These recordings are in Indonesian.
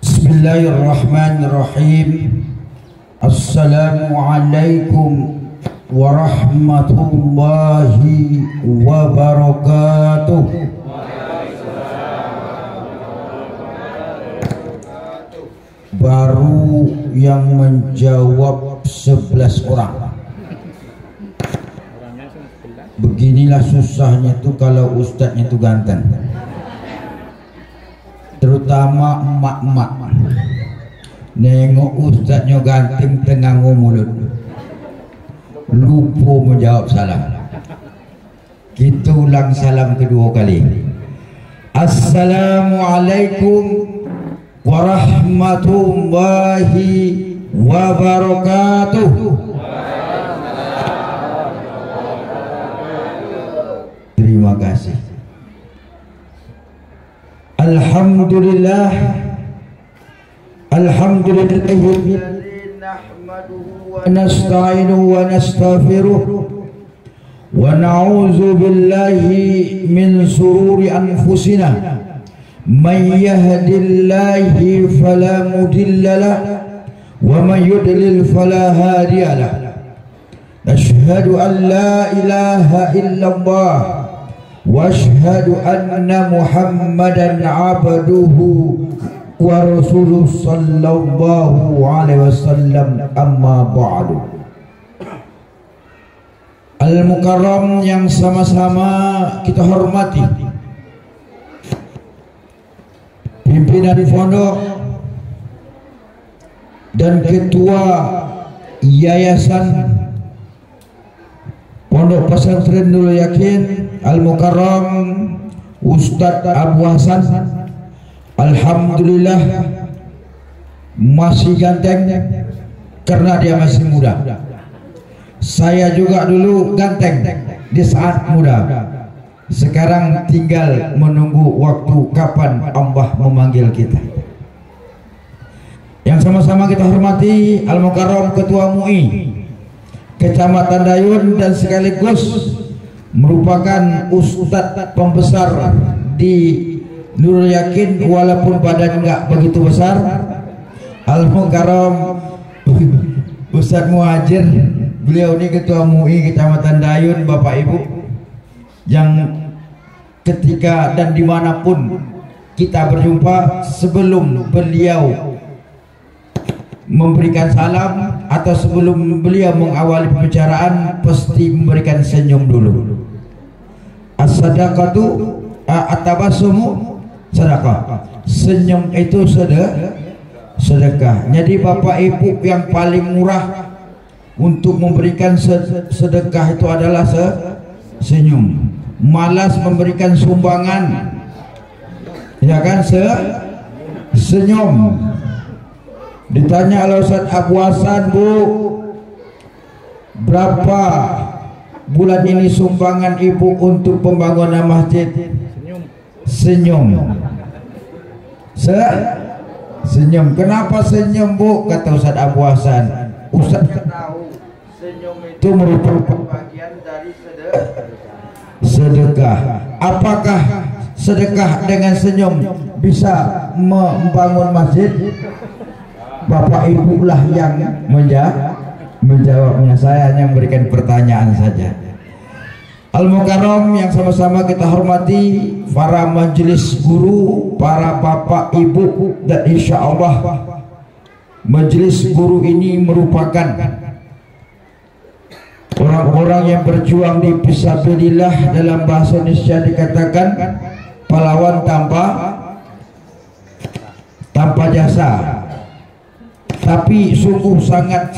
Bismillahirrahmanirrahim. Assalamualaikum warahmatullahi wabarakatuh. Baru yang menjawab 11 orang. Beginilah susahnya tuh kalau ustadznya tuh ganteng, terutama emak-emak. Nengok ustadznya ganteng tengah mulut, lupa menjawab salam. Kita ulang salam kedua kali. Assalamualaikum warahmatullahi wabarakatuh. Terima kasih. Alhamdulillah, alhamdulillah nahmaduhu wa nasta'inuhu wa nastaghfiruh wa na'udzu billahi min sururi anfusina man yahdihillahu fala mudilla lahu wa man yudlil fala hadiya lahu. Asyhadu an la ilaha illallah wa asyhadu anna Muhammadan abduhu wa rasuluhu sallallahu alaihi wasallam, amma ba'du. Al-Mukarram yang sama-sama kita hormati, pimpinan pondok dan ketua yayasan Pondok Pesantren Nurul Yakin Al-Mukarram Ustadz Abu Hasan, alhamdulillah masih ganteng karena dia masih muda. Saya juga dulu ganteng di saat muda. Sekarang tinggal menunggu waktu kapan Allah memanggil kita. Yang sama-sama kita hormati Al-Mukarram Ketua MUI Kecamatan Dayun dan sekaligus merupakan ustadz pembesar di Nurul Yakin walaupun badan enggak begitu besar. Al-Mukarram Ustadz Muhajir, beliau ini Ketua MUI Kecamatan Dayun, Bapak Ibu, yang ketika dan dimanapun kita berjumpa, sebelum beliau memberikan salam atau sebelum beliau mengawali pembicaraan pasti memberikan senyum dulu. As-sadaqatu at-tabassumu sedekah. Senyum itu sedekah. Jadi Bapak Ibu, yang paling murah untuk memberikan sedekah itu adalah senyum. Malas memberikan sumbangan, ya kan, senyum. Ditanya oleh Ustaz Abu Hasan, Bu, berapa bulan ini sumbangan ibu untuk pembangunan masjid? Senyum. Senyum. Kenapa senyum, Bu? Kata Ustaz Abu Hasan, Ustaz tahu senyum itu merupakan bagian dari sedekah. Apakah sedekah dengan senyum bisa membangun masjid? Bapak Ibu lah yang menjawabnya. Saya hanya memberikan pertanyaan saja. Al-Mukarram yang sama-sama kita hormati, para majelis guru, para bapak ibu, dan insya Allah majelis guru ini merupakan orang-orang yang berjuang di fisabilillah. Dalam bahasa Indonesia dikatakan pahlawan tanpa jasa. Tapi sungguh sangat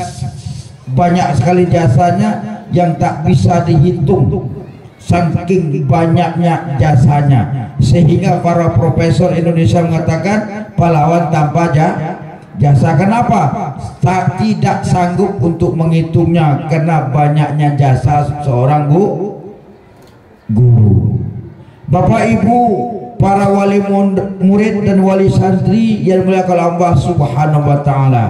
banyak sekali jasanya yang tak bisa dihitung, saking banyaknya jasanya, sehingga para profesor Indonesia mengatakan pahlawan tanpa jasa. Kenapa? Tidak sanggup untuk menghitungnya karena banyaknya jasa seorang guru. Bapak Ibu, para wali murid dan wali santri yang dimuliakan Allah Subhanahu wa taala,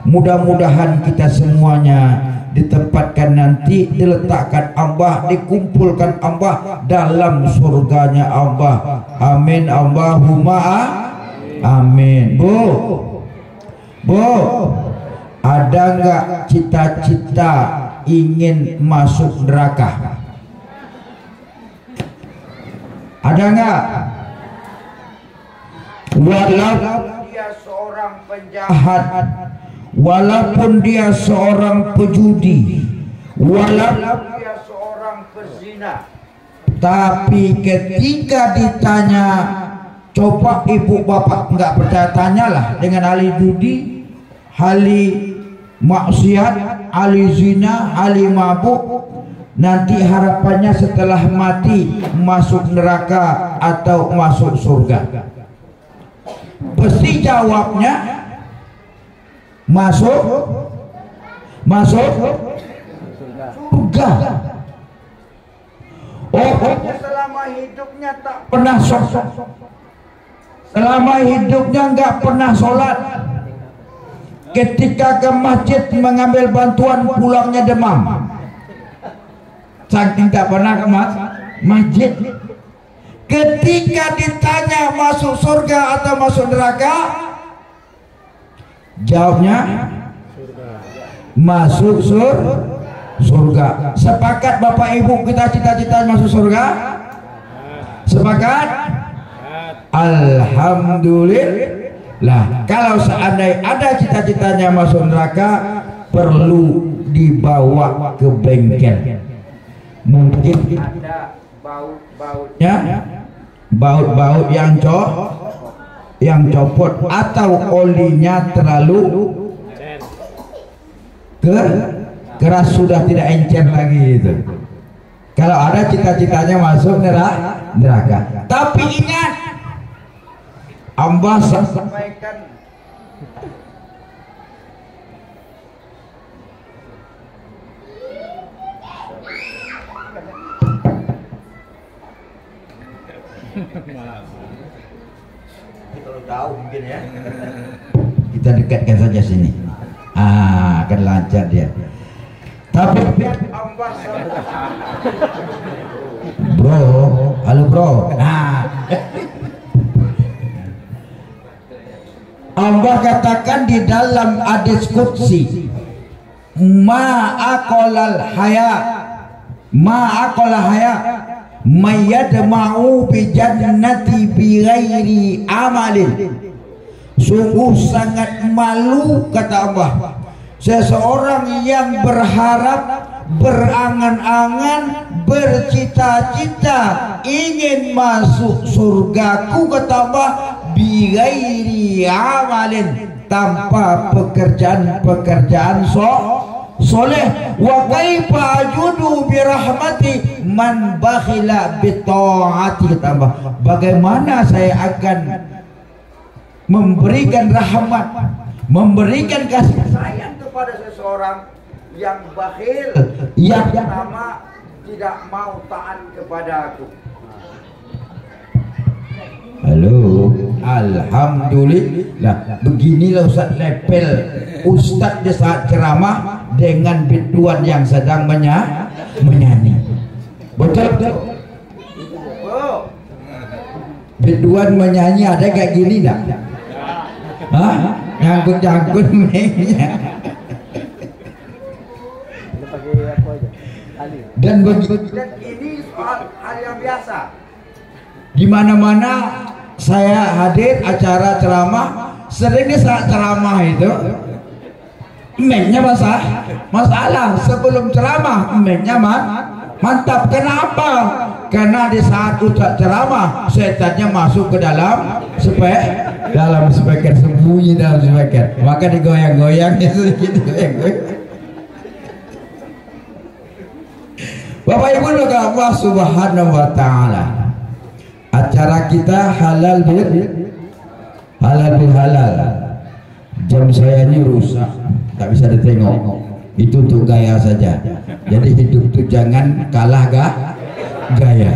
mudah-mudahan kita semuanya ditempatkan nanti, diletakkan Allah, dikumpulkan Allah dalam surganya Allah. Amin Allahumma. Amin. Bu, ada nggak cita-cita ingin masuk neraka? Ada nggak? Walaupun dia seorang penjahat, walaupun dia seorang pejudi, walaupun dia seorang pezina, tapi ketika ditanya, coba ibu bapak nggak percaya, tanyalah dengan ahli judi, ahli maksiat, ahli zina, ahli mabuk, nanti harapannya setelah mati masuk neraka atau masuk surga. Pasti jawabnya masuk surga. Selama hidupnya tak pernah sholat, selama hidupnya nggak pernah sholat, ketika ke masjid mengambil bantuan pulangnya demam, saking tak pernah ke masjid. Ketika ditanya masuk surga atau masuk neraka, jawabnya masuk surga. Sepakat Bapak Ibu kita cita-cita masuk surga? Sepakat? Alhamdulillah. Kalau seandainya ada cita-citanya masuk neraka, perlu dibawa ke bengkel. Mungkin ada baut-bautnya, baut-baut yang copot atau olinya terlalu keras, sudah tidak encer lagi itu. Kalau ada cita-citanya masuk neraka. Tapi ingat, Amba sampaikan kalau tahu mungkin ya, kita dekatkan saja sini, akan lancar dia. Tapi bro, halo bro, Allah katakan di dalam hadis qudsi, ma'aqalal haya mayyadma'u bi jannati bi ghairi amalin. Sungguh sangat malu, kata Allah, seseorang yang berharap, berangan-angan, bercita-cita ingin masuk surgaku, kata Allah, bi ghairi amalin, tanpa pekerjaan soleh. Wa kaifa ajudu bi rahmati man bakhila bi ta'ati, tambah bagaimana saya akan memberikan rahmat, memberikan kasih sayang kepada seseorang yang bakhil, yang pertama tidak mau taat kepada aku. Halo, alhamdulillah. Beginilah Ustaz lepel Ustaz di saat ceramah dengan biduan yang sedang menyanyi. Betul? Biduan menyanyi ada kayak gini enggak? Hah? Nyangkut-nyangkut mainnya. Dan ini soal hal yang biasa. Di mana-mana saya hadir acara ceramah, sering di saat ceramah itu mic-nya masalah. Sebelum ceramah mic-nya mantap. Kenapa? Karena di saat ucap ceramah setannya masuk ke dalam speaker, sembunyi dalam speaker, maka digoyang-goyang sedikit. Bapak Ibu Allah Subhanahu wa taala, acara kita halal bil halal. Jam saya ini rusak, tak bisa ditengok. Itu untuk gaya saja. Jadi hidup itu jangan kalah gaya.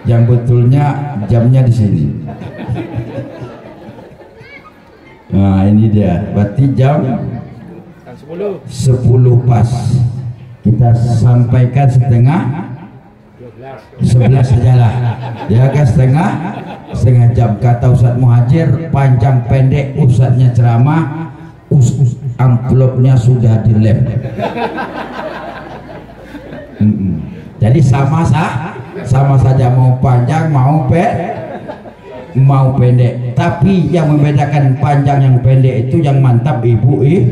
Yang betulnya jamnya di sini. Nah ini dia. Berarti jam 10 pas. Kita sampaikan setengah 11 sajalah ya kan, setengah jam. Kata Ustaz Muhajir, panjang pendek Ustaznya ceramah, amplopnya sudah dilem. Jadi sama saja, mau panjang mau pendek. Tapi yang membedakan panjang yang pendek itu yang mantap ibu-ibu.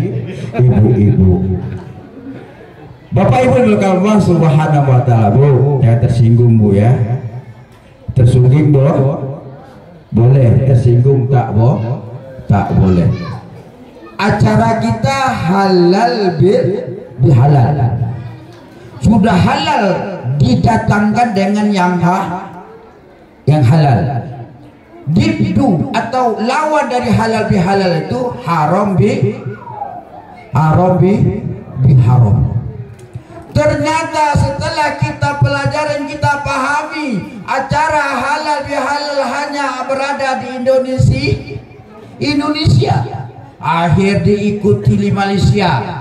Bapak Ibu yang Allah Subhanahu wa taala, Bu, jangan tersinggung Bu ya. Tersinggung Bu? Boleh, tersinggung tak Bu? Tak boleh. Acara kita halal bihalal. Sudah halal didatangkan dengan yang halal. Dibdu atau lawan dari halal bihalal itu haram biharam. Ternyata setelah kita pelajari, kita pahami acara halal bihalal hanya berada di Indonesia. Akhir diikuti di Malaysia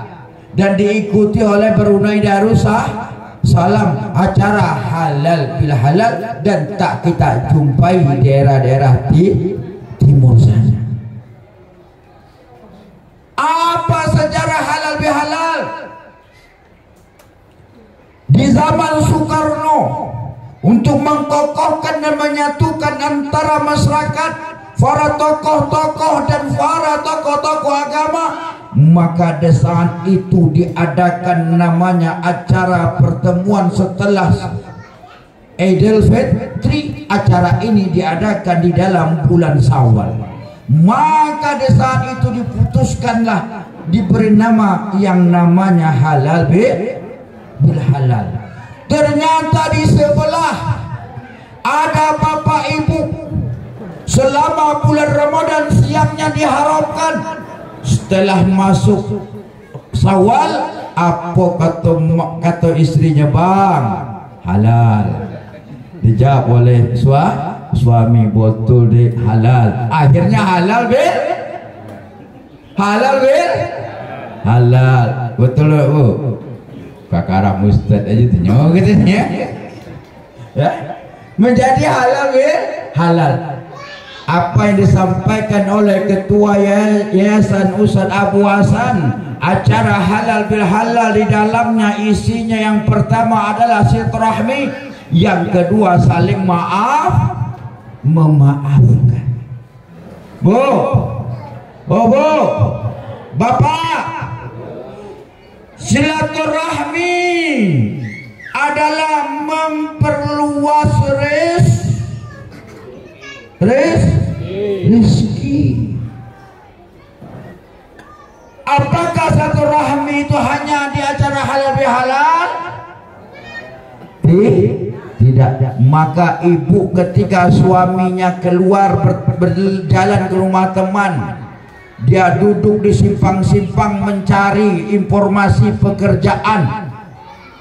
dan diikuti oleh Brunei Darussalam, acara halal bihalal, dan tak kita jumpai di daerah-daerah di timur sana. Apa sejarah halal bihalal? Di zaman Soekarno, untuk mengkokohkan dan menyatukan antara masyarakat, para tokoh-tokoh dan para tokoh-tokoh agama, maka di saat itu diadakan namanya acara pertemuan setelah Idul Fitri. Acara ini diadakan di dalam bulan Syawal. Maka di saat itu diputuskanlah, diberi nama yang namanya halal bihalal. Ternyata di sebelah ada bapak ibu, selama bulan Ramadan siangnya diharamkan. Setelah masuk Syawal, apa kata istrinya, Bang, halal. Dijawab oleh suami, betul deh, halal. Akhirnya halal. Betul Bu. Kakaram Ustaz aja tanya gitu ya. Menjadi halal. Apa yang disampaikan oleh Ketua Yayasan Ustaz Abu Hasan, acara halal bihalal di dalamnya isinya yang pertama adalah silaturahmi, yang kedua saling memaafkan. Bu, Bapak, silaturahmi adalah memperluas rezeki. Apakah silaturahmi itu hanya di acara halal bihalal? Tidak. Maka ibu ketika suaminya keluar berjalan ke rumah teman, dia duduk di simpang-simpang mencari informasi pekerjaan,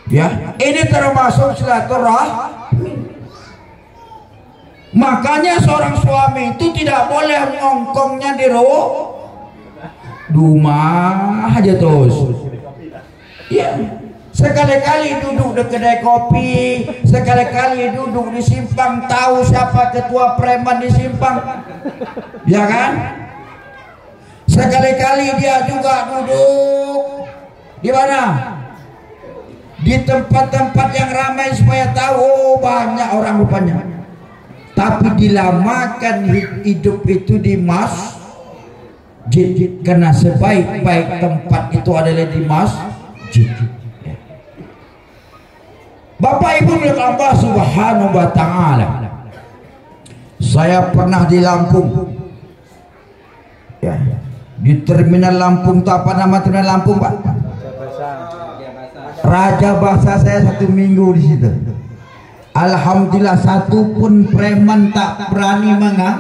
ya, ini termasuk silaturahmi. Makanya seorang suami itu tidak boleh ngongkongnya di rumah aja terus. Ya, sekali-kali duduk di kedai kopi, sekali-kali duduk di simpang, tahu siapa ketua preman di simpang, ya kan? Sekali-kali dia juga duduk di mana? Di tempat-tempat yang ramai supaya tahu banyak orang rupanya. Tapi dilamakan hidup itu di masjid, karena sebaik-baik tempat itu adalah di masjid. Bapak Ibu milik Allah Subhanahu wa taala, saya pernah di Lampung, ya, di terminal Lampung. Itu apa nama terminal Lampung, Pak? Raja Basa. Saya 1 minggu di situ. Alhamdulillah, satu pun preman tak berani mengganggu.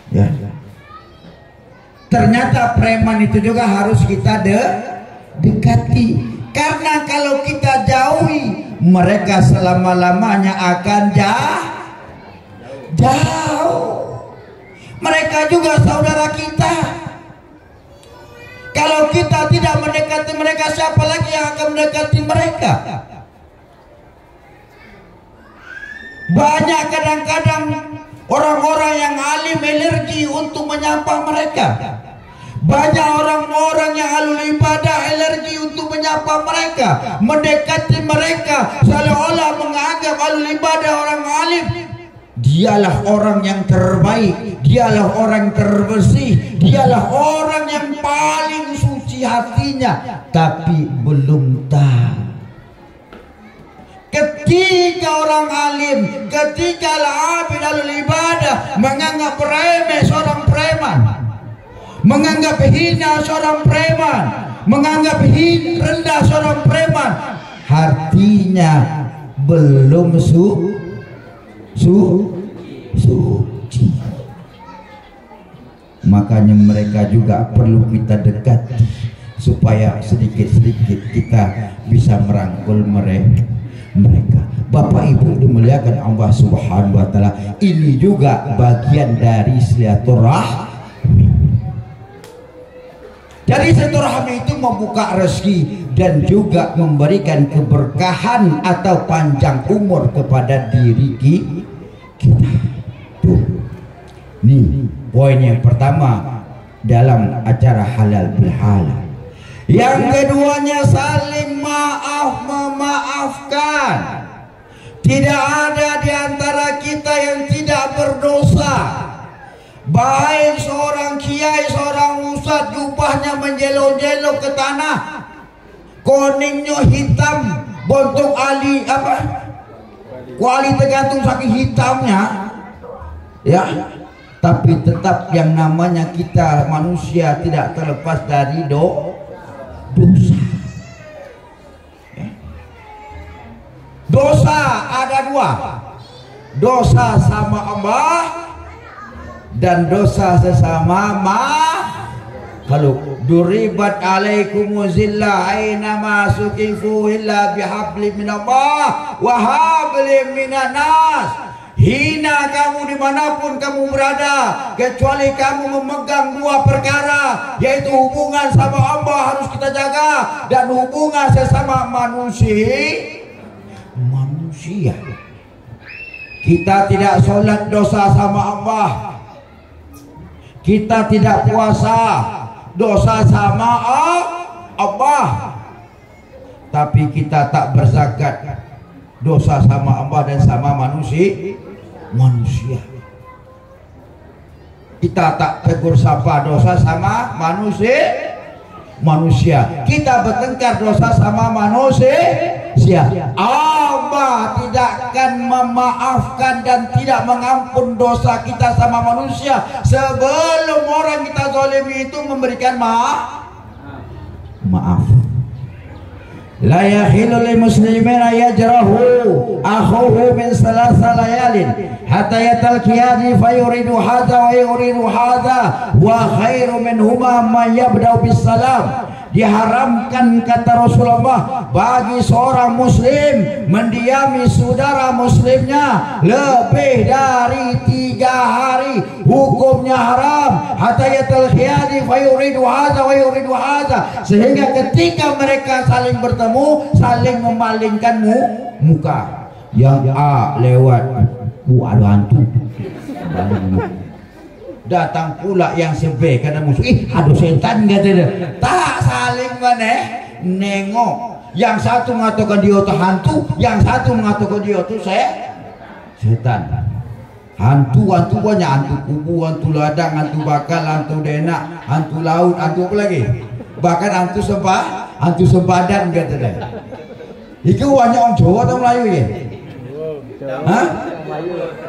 Ya. Ternyata preman itu juga harus kita dekati, karena kalau kita jauhi, mereka selama-lamanya akan jauh. Mereka juga saudara kita. Kalau kita tidak mendekati mereka, siapa lagi yang akan mendekati mereka? Banyak kadang-kadang orang-orang yang alim alergi untuk menyapa mereka. Banyak orang-orang yang alul ibadah alergi untuk menyapa mereka, mendekati mereka, seolah-olah menganggap alul ibadah orang alim. Dialah orang yang terbaik, dialah orang terbersih, dialah orang yang paling suci hatinya, tapi belum tahu. Ketika orang alim, ketika al-abid alul ibadah menganggap remeh seorang preman, menganggap hina seorang preman, menganggap rendah seorang preman, hatinya belum suci. Makanya mereka juga perlu kita dekati supaya sedikit-sedikit kita bisa merangkul mereka. Bapak Ibu dimuliakan Allah Subhanahu wa taala, ini juga bagian dari silaturahmi. Jadi silaturahmi itu membuka rezeki dan juga memberikan keberkahan atau panjang umur kepada diri kita. Tuh. Nih, poin yang pertama dalam acara halal bihalal. Yang keduanya saling maaf memaafkan. Tidak ada di antara kita yang tidak berdosa. Baik seorang kiai, seorang ustadz, jubahnya menjelok-jelok ke tanah, kuningnya hitam, bontok ali apa? Kuali tergantung saking hitamnya, ya. Tapi tetap yang namanya kita manusia tidak terlepas dari dosa. Dosa ada dua, dosa sama Allah dan dosa sesama makhluk. Duribat alaikumuzillah ainama suqifu illa bihabli minallah wa habli minan nas. Hina kamu dimanapun kamu berada, kecuali kamu memegang dua perkara, yaitu hubungan sama Allah harus kita jaga, dan hubungan sesama manusia. Kita tidak sholat dosa sama Allah, kita tidak puasa dosa sama Allah, tapi kita tak berzakat dosa sama Allah dan sama manusia. Kita tak tegur sapa dosa sama manusia. Kita bertengkar dosa sama manusia. Allah tidak akan memaafkan dan tidak mengampun dosa kita sama manusia sebelum orang kita zalimi itu memberikan maaf. La yahilu lil muslimina yajrahu akhuhu min salasa layalin hatta yatalqiyani fayuridu hadza wa yuridu hadza wa khairu minhuma man yabda'u bis salam. Diharamkan, kata Rasulullah, bagi seorang muslim mendiami saudara muslimnya lebih dari 3 hari, hukumnya haram. Hatta yatalqiyani fayuridu hadza wa yuridu hadza, sehingga ketika mereka saling bertemu saling memalingkan muka. Yang A lewat, ada hantu. Datang pula yang sebe karena musuh, aduh setan katanya. Tak saling nengok. Yang satu mengatakan dia itu hantu, yang satu mengatakan dia itu setan. Hantu banyak, hantu kubu, hantu ladang, hantu bakal, hantu denak, hantu laut, hantu apa lagi? Bahkan hantu sempadan katanya. Itu banyak orang Jawa atau Melayu ya? Hah?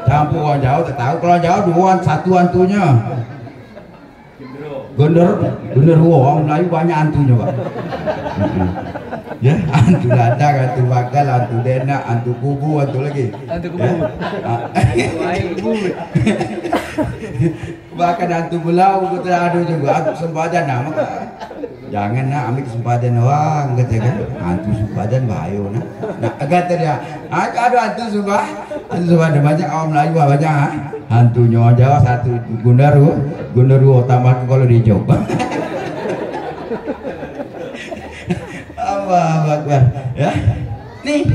Campur orang Jawa, tak tahu. Kalau Jawa dua, satu hantunya. Genderuwo, orang Melayu banyak hantunya Pak. Ya, hantu ladang, hantu bakal, hantu denak, hantu kubu, hantu lagi. Hantu kubu. Bahkan hantu belau kita ada juga, hantu sempadan nama. Jangan nak ambil kesempatan orang kata kan, hantu sempadan bahaya nak. Nak kata dia, ada hantu sempadan banyak orang Melayu banyak. Hantunya orang Jawa satu, Gunderuwo tambah kalau di Jawa. Allah Akbar. Ya. Nih,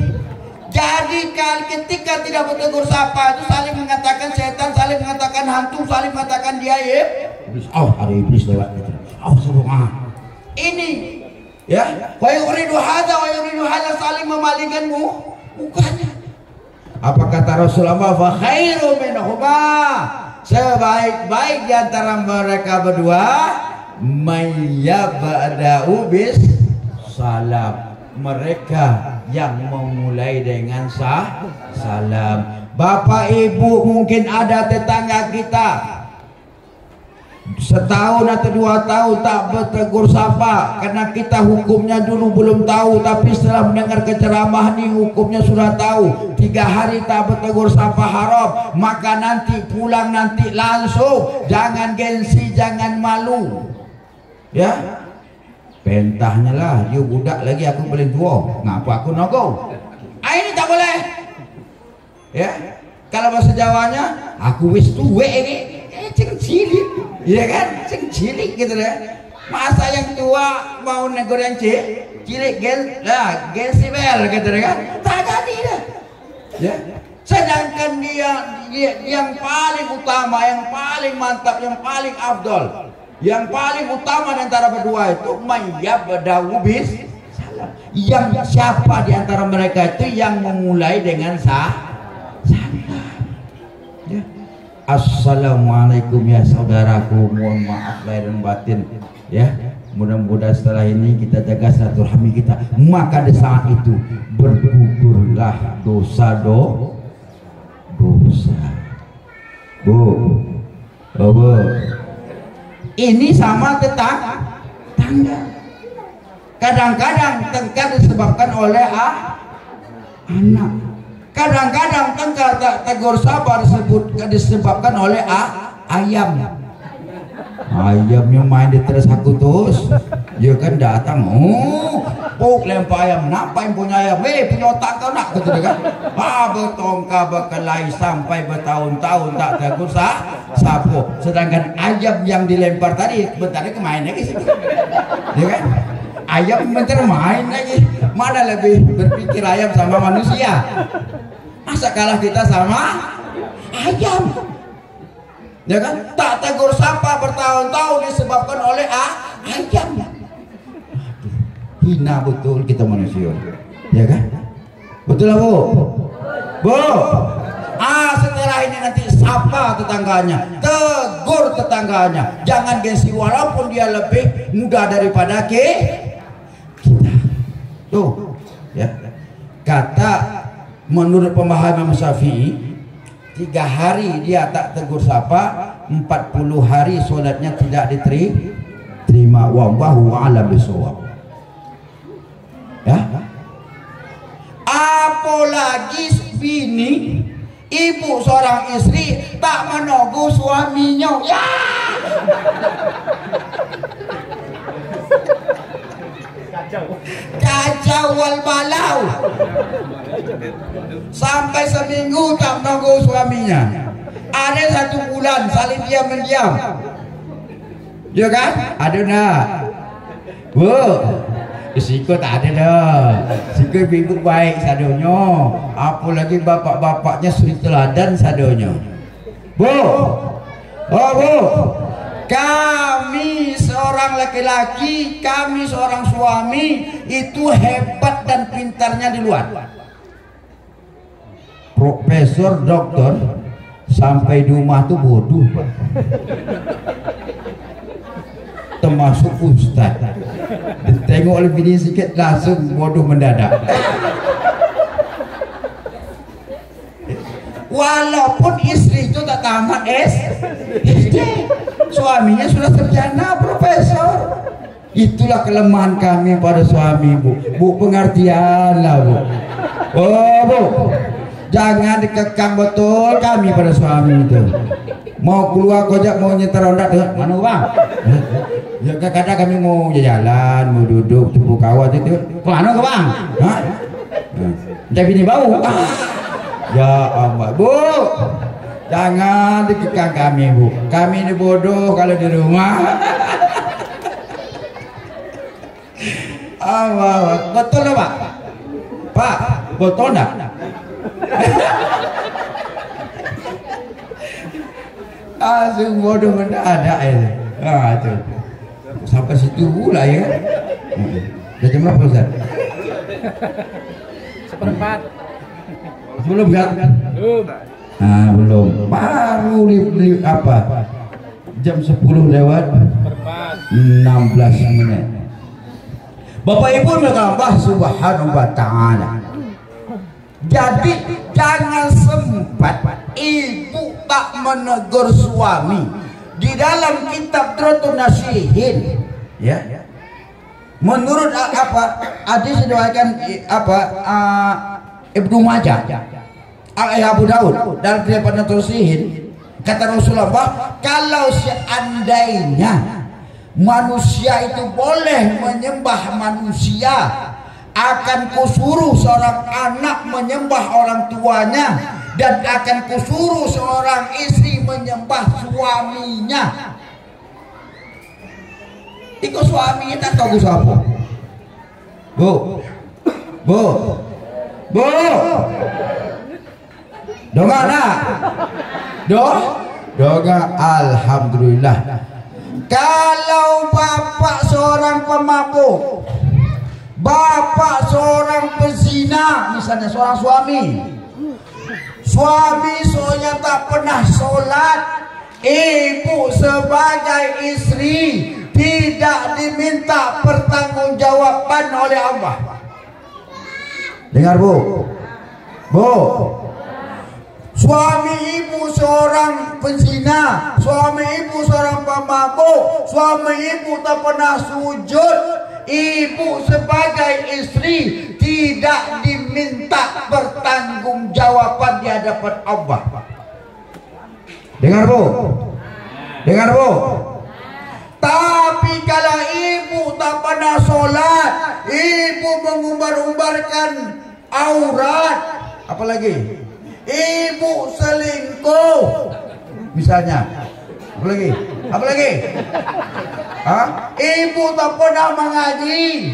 Jadi ketika tidak bertegur sapa itu saling mengatakan setan, saling mengatakan hantu, saling mengatakan dia iblis. Oh, ada iblis lewat gitu. Oh, suruh ini ya, wa yuridu hadza saling memalingkanmu mukanya. Apa kata Rasulullah? Fa khairu minhuma, sebaik-baik di antara mereka berdua mayyabda'u bis salam, mereka yang memulai dengan salam. Bapak Ibu, mungkin ada tetangga kita setahun atau 2 tahun tak bertegur sapa karena kita hukumnya dulu belum tahu, tapi setelah mendengar ceramah ini hukumnya sudah tahu. 3 hari tak bertegur sapa haram, maka nanti pulang nanti langsung, jangan gengsi, jangan malu ya. Pentahnya lah, dia budak lagi, aku paling tua, ngapa aku nogo? Ini tak boleh ya. Kalau bahasa Jawanya, aku wis tuwe ini ceng cilik, ya kan, ceng cilik gitu ya. Masa yang tua mau negor yang cilik gengsi bel gitu kan, tak jadi dah ya. Sedangkan dia yang paling utama, yang paling mantap, yang paling afdol, yang paling utama di antara berdua itu mayyabda'u bis salam. Yang siapa di antara mereka itu yang memulai dengan salam ya. Assalamualaikum ya saudaraku, mohon maaf lahir dan batin ya. Mudah-mudahan setelah ini kita jaga silaturahmi kita, maka di saat itu bergugurlah dosa. Bu, ini sama tetangga. Kadang-kadang tengkar disebabkan oleh anak. Kadang-kadang tengkar tegur sabar disebabkan oleh ayam. Ayamnya main di teras aku terus, dia kan datang, puk lempar ayam, kenapa yang punya ayam? Punya otak kau nak, kata dia kan? Bertongkar berkelahi sampai bertahun-tahun tak tegur sapu. Sedangkan ayam yang dilempar tadi, bentar lagi main lagi situ, ya kan? Ayam bentar main lagi, mana lebih berpikir ayam sama manusia? Masa kalah kita sama ayam? Ya kan, tak tegur sapa bertahun-tahun disebabkan oleh ayam. Hina betul kita manusia, ya kan? Betul lah bu. Setelah ini nanti sapa tetangganya, tegur tetangganya, jangan gengsi walaupun dia lebih muda daripada kita. Tuh, ya. Kata menurut pemahaman Syafi'i, 3 hari dia tak tegur sapa, 40 hari solatnya tidak diterima. Wallahu a'lam bishawab. Ya. Apalagi bini, ibu seorang istri tak menunggu suaminya. Ya. Kacau wal balau. Sampai seminggu tak menunggu suaminya. Ada 1 bulan saling diam-diam. Ya kan? Ada nak? Bu, risiko tak ada dah. Risiko ibu baik sadonya. Apalagi bapak-bapaknya suri teladan sadonya. Bu, bu, kami seorang laki-laki, kami seorang suami itu hebat dan pintarnya di luar. Profesor, doktor, sampai di rumah tuh bodoh, termasuk ustaz. Tengok lebih ini sedikit langsung bodoh mendadak. Walaupun istri itu tak tamat SD, suaminya sudah sarjana profesor. Itulah kelemahan kami pada suami, bu. Bu, pengertian lah, bu. Oh, bu, jangan dikekang betul kami pada suami itu. Mau keluar kojak, mau nyetar ondak, mana bang? Ya kadang kami mau jalan, mau duduk tepuk kawat itu. Kemana ke bang? Hah? Tapi ini bau. Ya Allah, bu, jangan dikekang kami, bu. Kami ini bodoh kalau di rumah. Allah, betul lah pak? Pak, betul enggak? Langsung bodoh mendadak itu. Itu. Sampai situ pula ya. Udah jam berapa Ustaz? 1/4. Belum kan? Belum. Belum. Baru apa? Jam 10 lewat 16 menit. Bapak Ibu Allah Subhanahu wa taala. Jadi jangan sempat ibu tak menegur suami. Di dalam kitab Dratun Nasihin, ya. Menurut hadis diriwayatkan Ibnu Majah, Abu Daud dalam kitab Dratun Nasihin, kata Rasulullah, kalau seandainya manusia itu boleh menyembah manusia, akan kusuruh seorang anak menyembah orang tuanya, dan akan kusuruh seorang istri menyembah suaminya. Iko suaminya tak tahu siapa. Bu. Donga nak. Donga alhamdulillah. Kalau bapak seorang pemabuk, bapak seorang pezina, misalnya seorang suami soalnya tak pernah sholat, ibu sebagai istri tidak diminta pertanggungjawaban oleh Allah. Dengar bu. Suami ibu seorang penzina, suami ibu seorang pemabuk, suami ibu tak pernah sujud, ibu sebagai istri tidak diminta pertanggungjawaban di hadapan Allah. Dengar bu. Tapi kalau ibu tak pernah sholat, ibu mengumbar-umbarkan aurat, apalagi ibu selingkuh misalnya, apalagi ibu tak pernah mengaji,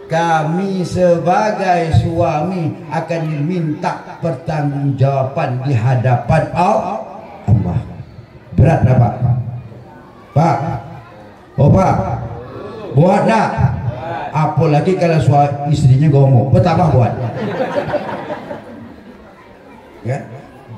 kami sebagai suami akan diminta pertanggungjawaban di hadapan Allah. Berat dah Pak? Pak, buat dah. Apalagi kalau istrinya ngomong, betapa buat. Ya,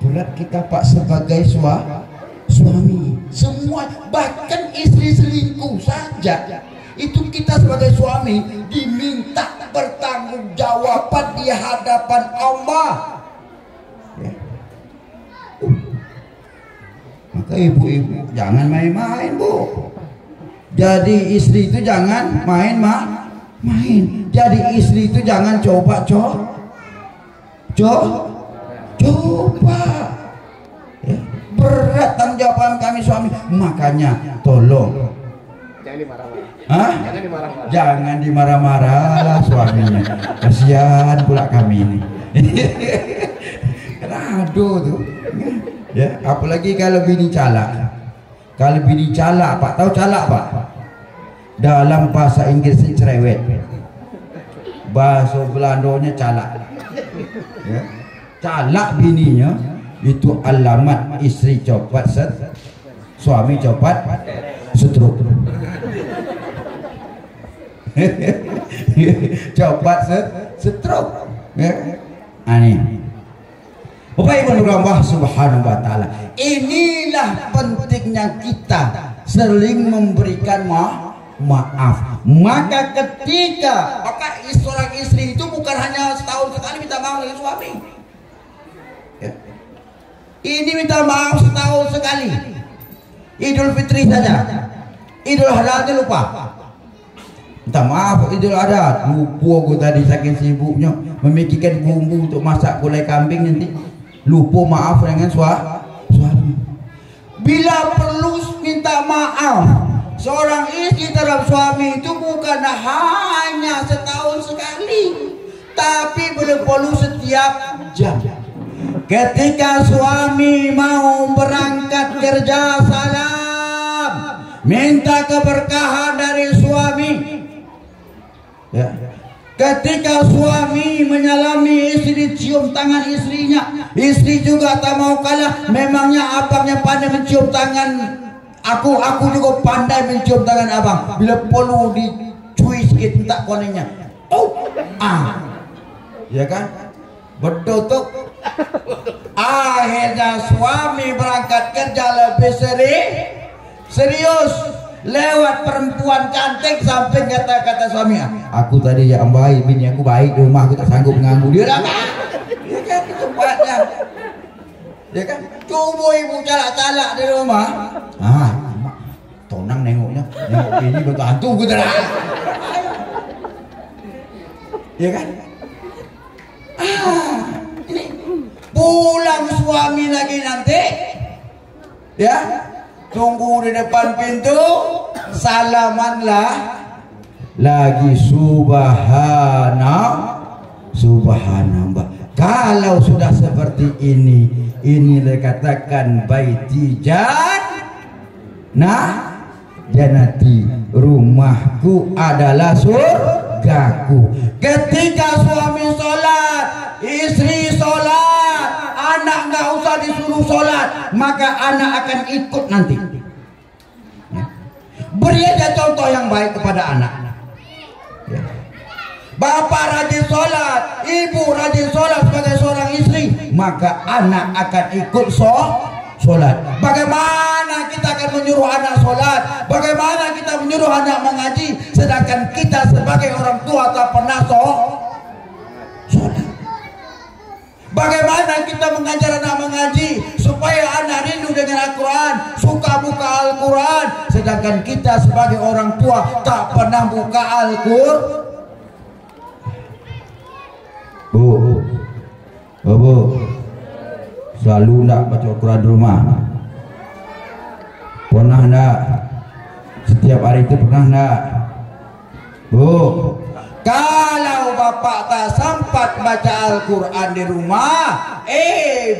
berat kita Pak sebagai suami. Semua, bahkan istri selingkuh saja, itu kita sebagai suami diminta pertanggungjawaban di hadapan Allah. Ya. Maka ibu-ibu jangan main-main bu. Jadi istri itu jangan main. Jadi istri itu jangan coba. Ya. Berat tanggung jawaban kami suami. Makanya tolong jangan dimarah-marah lah suaminya. Kasihan pula kami ini. Aduh tuh. Ya, apalagi kalau bini calak. Kalau bini calak Pak, tahu calak Pak? Dalam bahasa Inggrisnya cerewet, bahasa Belandanya calak. Ya. Calak bininya itu alamat istri copat suami copat setruk. Copat setruk. Ya. Aneh. Bapak Ibu Allah Subhanahu wa taala. Inilah pentingnya kita sering memberikan maaf. Maka ketika seorang istri itu bukan hanya setahun sekali minta maaf dengan suami. Ya. Ini minta maaf setahun sekali. Idul Fitri saja. Idul Adha aja lupa. Minta maaf Idul Adha. Lupa gue tadi saking sibuknya memikirkan bumbu untuk masak gulai kambing nanti. Lupa maaf dengan suami. Bila perlu minta maaf seorang istri terhadap suami itu bukan hanya setahun sekali, tapi perlu setiap jam. Ketika suami mau berangkat kerja, salam, minta keberkahan dari suami. Ya. Ketika suami menyalami istri, cium tangan istrinya, istri juga tak mau kalah. Memangnya abangnya pandai mencium tangan aku juga pandai mencium tangan abang. Bila perlu dicuit sikit tak konenya. Ya kan? Betul tuh. Akhirnya suami berangkat kerja lebih serius. Lewat perempuan cantik sampai kata suami, aku tadi yang baik, bini aku baik di rumah, aku tak sanggup mengganggu dia lah. Ya kan, tempatnya. Ya kan, coba ibu calak-calak di rumah. Tonang nengok bini betul hantu gitu lah. Ya kan? Ini pulang suami lagi nanti, ya. Tunggu di depan pintu, salamanlah lagi subhanallah. Kalau sudah seperti ini dikatakan baiti janati, rumahku adalah surgaku. Ketika suami sholat, istri sholat, anak nggak usah disuruh sholat, maka anak akan ikut nanti. Beri aja contoh yang baik kepada anak. Bapak rajin sholat, ibu rajin sholat sebagai seorang istri, maka anak akan ikut sholat. Bagaimana kita akan menyuruh anak sholat? Bagaimana kita menyuruh anak mengaji, sedangkan kita sebagai orang tua tak pernah sholat? Bagaimana kita mengajar anak mengaji supaya anak rindu dengan Al-Quran, suka buka Al-Quran, sedangkan kita sebagai orang tua tak pernah buka Al-Quran? Bu, selalu nak baca Al-Quran di rumah? Pernah nak? Setiap hari itu pernah nak? Bu, kalau bapak tak sempat baca Al-Quran di rumah,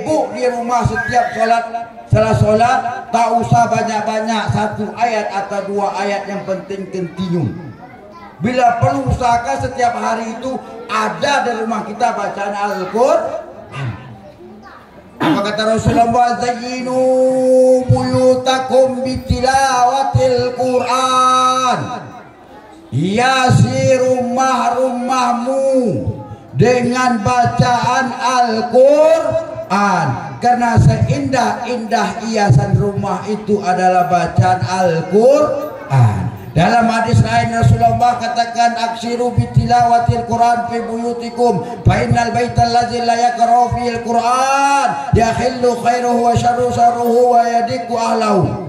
bu di rumah setiap salah sholat tak usah banyak-banyak, 1 ayat atau 2 ayat yang penting continue. Bila perlu usahakan setiap hari itu ada di rumah kita bacaan Al-Quran. Apa kata Rasulullah? Zayyinu buyutakum bitilawatil Quran. Hiasi rumah-rumahmu dengan bacaan Al-Quran, karena seindah-indah hiasan rumah itu adalah bacaan Al-Quran. Dalam hadis lain Rasulullah katakan, aksiru bitilawatil Quran fi buyutikum fa innal baital ladzi la yaqra'u fil Quran yakhillu khairuhu wa syarruhu wa yadiku ahlahu.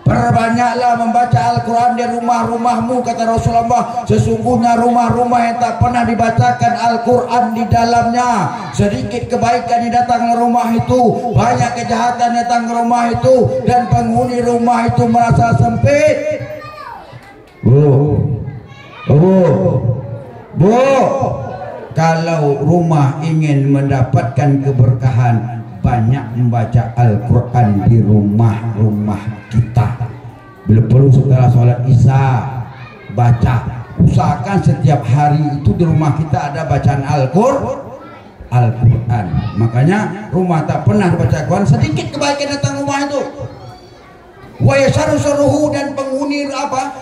Perbanyaklah membaca Al-Quran di rumah-rumahmu, kata Rasulullah. Sesungguhnya rumah-rumah yang tak pernah dibacakan Al-Quran di dalamnya, sedikit kebaikan yang datang ke rumah itu, banyak kejahatan yang datang ke rumah itu, dan penghuni rumah itu merasa sempit. Bu, kalau rumah ingin mendapatkan keberkahan, banyak membaca Al-Quran di rumah-rumah kita. Bila perlu setelah sholat isya baca. Usahakan setiap hari itu di rumah kita ada bacaan Al-Quran. Makanya rumah tak pernah baca Al-Quran, sedikit kebaikan datang rumah itu. Wa yasaruhu, dan penghuni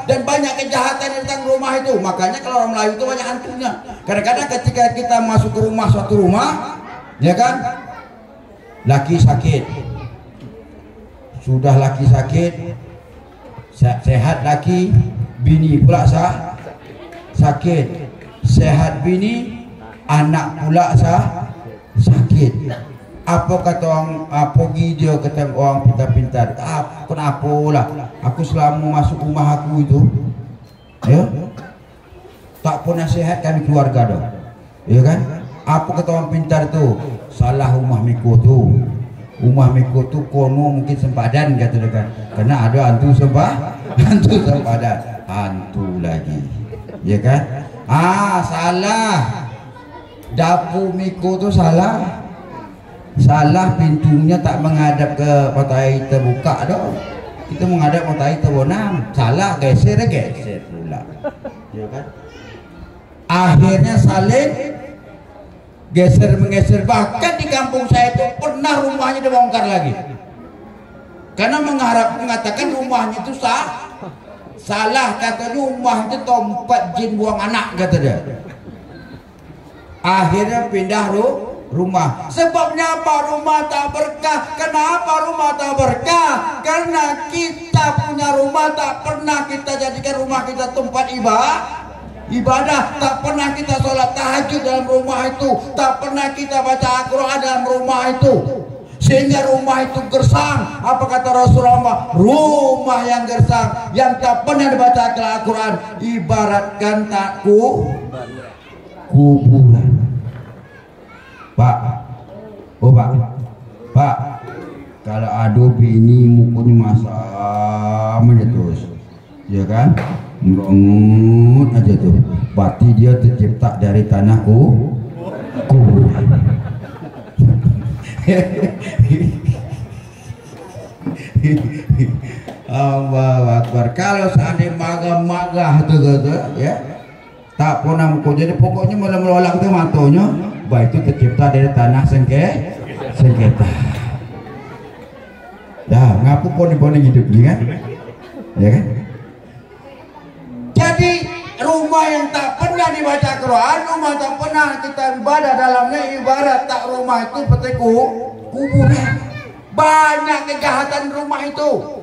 dan banyak kejahatan yang datang rumah itu. Makanya kalau orang Melayu itu banyak hantunya. Kadang-kadang ketika kita masuk ke rumah, suatu rumah, ya kan, laki sakit, sudah laki sakit, sehat laki, bini pula sakit, sehat bini, anak pula sakit. Apa kata orang, pergi dia kata orang pintar-pintar, kenapa lah aku selama masuk rumah aku itu, ya, tak pernah sehat kami keluarga dah, ya kan? Apa kata orang pintar tu? Salah rumah Miko tu. Rumah Miko tu kono mungkin sempadan, kata dia kan. Karena ada hantu sempadan. Hantu lagi. Ya kan? Salah. Dapur Miko tu salah. Salah, pintunya tak menghadap ke Patai terbuka dah. Kita menghadap Patai terbonam. Salah, geser pula. Ya kan? Akhirnya saling geser menggeser. Bahkan di kampung saya itu pernah rumahnya dibongkar lagi karena mengatakan rumahnya itu salah, katanya rumah itu tempat jin buang anak, kata dia. Akhirnya pindah rumah. Sebabnya apa? Rumah tak berkah. Kenapa rumah tak berkah? Karena kita punya rumah tak pernah kita jadikan rumah kita tempat ibadah. Tak pernah kita sholat tahajud dalam rumah itu. Tak pernah kita baca Al-Quran dalam rumah itu, sehingga rumah itu gersang. Apa kata Rasulullah? Rumah yang gersang, yang tak pernah dibaca Al-Quran, ibaratkan tak kuburan. Pak, Pak, kalau adu bini mukanya masam aja terus, ya kan? Merongut aja tuh. Berarti dia tercipta dari tanah kuburan. Allahu Akbar. Kalau seandainya magah tuh ya, tak pernah muka. Jadi pokoknya melolak tuh matonya, bah itu tercipta dari tanah sengketa. Ya, ngapu poni hidup ini kan, ya kan? Jadi rumah yang tak pernah dibaca Quran, rumah tak pernah kita ibadah dalamnya, ibarat tak rumah itu petiku kuburan. Banyak kejahatan rumah itu.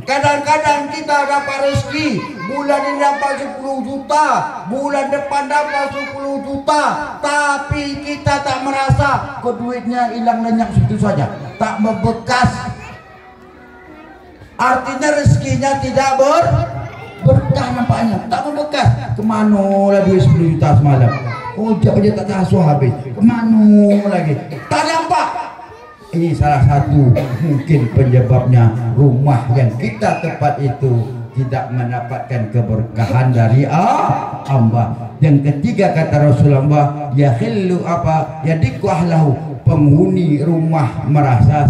Kadang-kadang kita dapat rezeki, bulan ini dapat 10 juta, bulan depan dapat 10 juta, tapi kita tak merasa, kok duitnya hilang lenyap situ saja, tak membekas. Artinya rezekinya tidak berkah, nampaknya tak membekas. Kemana lah duit 10 juta semalam? Ojek aja tak tahu habis. Kemana lagi? Tak nampak. Ini salah satu mungkin penyebabnya rumah yang kita tempat itu tidak mendapatkan keberkahan dari Allah. Yang ketiga kata Rasulullah, ya khillu apa yadiku ahlahu, penghuni rumah merasa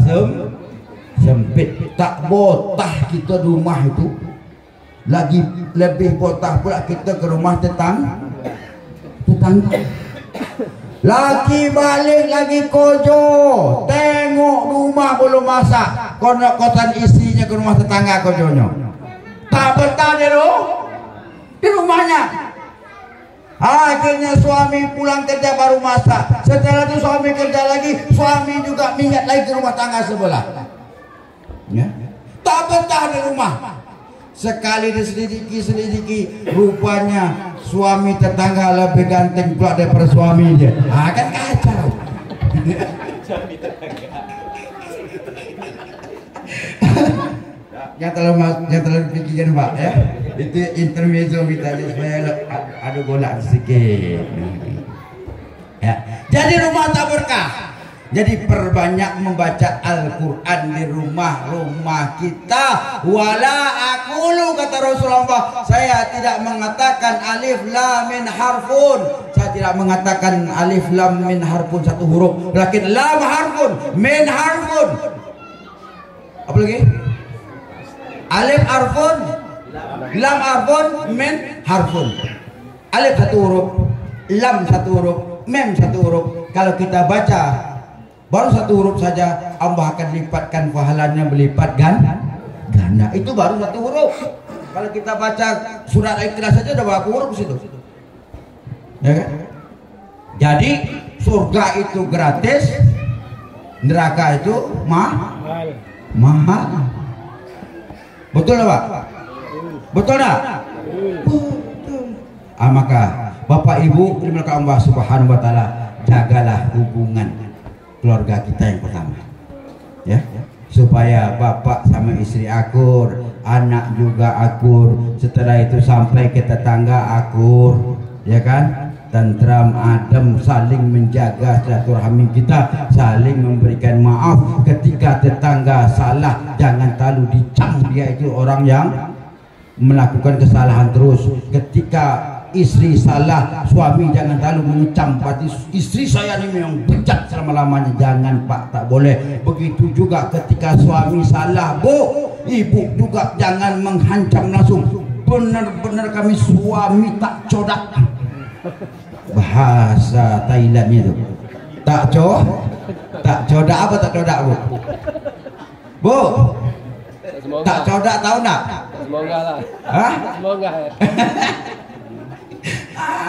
sempit. Tak botah kita rumah itu, lagi lebih botah pula kita ke rumah tetangga. Laki balik lagi kojo, tengok rumah belum masak, kosan isinya ke rumah tetangga kojonya. Tak betah dia di rumahnya. Akhirnya suami pulang kerja baru masak. Setelah itu suami kerja lagi, suami juga minggat lagi ke rumah tangga sebelah. Ya? Tak betah di rumah. Sekali diselidiki, rupanya suami tetangga lebih ganteng pula daripada suami dia. Kan kacau. Yang terlalu pikiran Pak ya. Itu intermezzo kita supaya ada golak sedikit. Ya. Jadi rumah tak berkah. Jadi perbanyak membaca Al-Quran di rumah-rumah kita. Wala aqulu, kata Rasulullah, saya tidak mengatakan alif lam min harfun. Saya tidak mengatakan alif lam min harfun satu huruf, lakin lam harfun min harfun. Apa lagi? Alif harfun, lam harfun, min harfun. Alif satu huruf, lam satu huruf, mim satu huruf. Kalau kita baca baru satu huruf saja, Allah akan lipatkan pahalanya berlipat ganda. Itu baru satu huruf. Kalau kita baca surat Al-Ikhlas saja ada berapa huruf di situ? Ya kan? Jadi surga itu gratis, neraka itu mahal. Betul tak Pak? Betul tak? Betul. Maka Bapak Ibu dimuliakan Allah Subhanahu wa taala, jagalah hubungan keluarga kita yang pertama, ya, supaya bapak sama istri akur, anak juga akur, setelah itu sampai ke tetangga akur, ya kan, tentram, adem, saling menjaga silaturahmi kita, saling memberikan maaf ketika tetangga salah, jangan terlalu dicam dia itu orang yang melakukan kesalahan terus. Ketika istri salah, suami jangan terlalu mengecam, berarti istri saya ini memang bejat selama-lamanya. Jangan Pak, tak boleh. Begitu juga ketika suami salah, Bu, ibu juga jangan menghancam langsung. Benar-benar kami suami tak codak. Bahasa Thailand itu. Tak codak apa tak codak bu? Bu? Semoga. Tak codak tahu nak? Semoga lah. Hah? Semoga.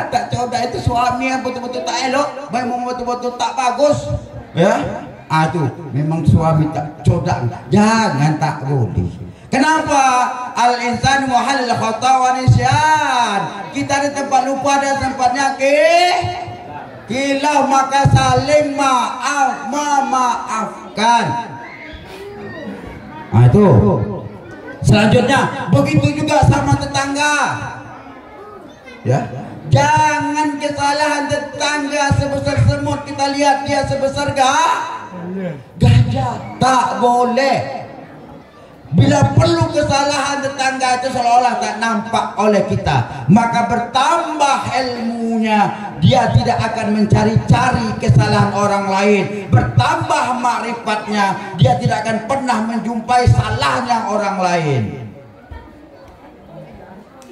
Tak codak itu suami yang betul-betul tak elok, memang betul-betul tak bagus. Ya? Tuh memang suami tak codak. Jangan, tak boleh. Kenapa? Al-insan muhal khata wa nisyan. Kita di tempat lupa dan tempatnya kilau, maka saling maaf, memaafkan. Itu. Selanjutnya, begitu juga sama tetangga. Ya. Jangan kesalahan tetangga sebesar semut kita lihat dia sebesar gajah. Tak boleh. Bila perlu kesalahan tetangga itu seolah-olah tak nampak oleh kita, maka bertambah ilmunya, dia tidak akan mencari-cari kesalahan orang lain. Bertambah makrifatnya, dia tidak akan pernah menjumpai salahnya orang lain.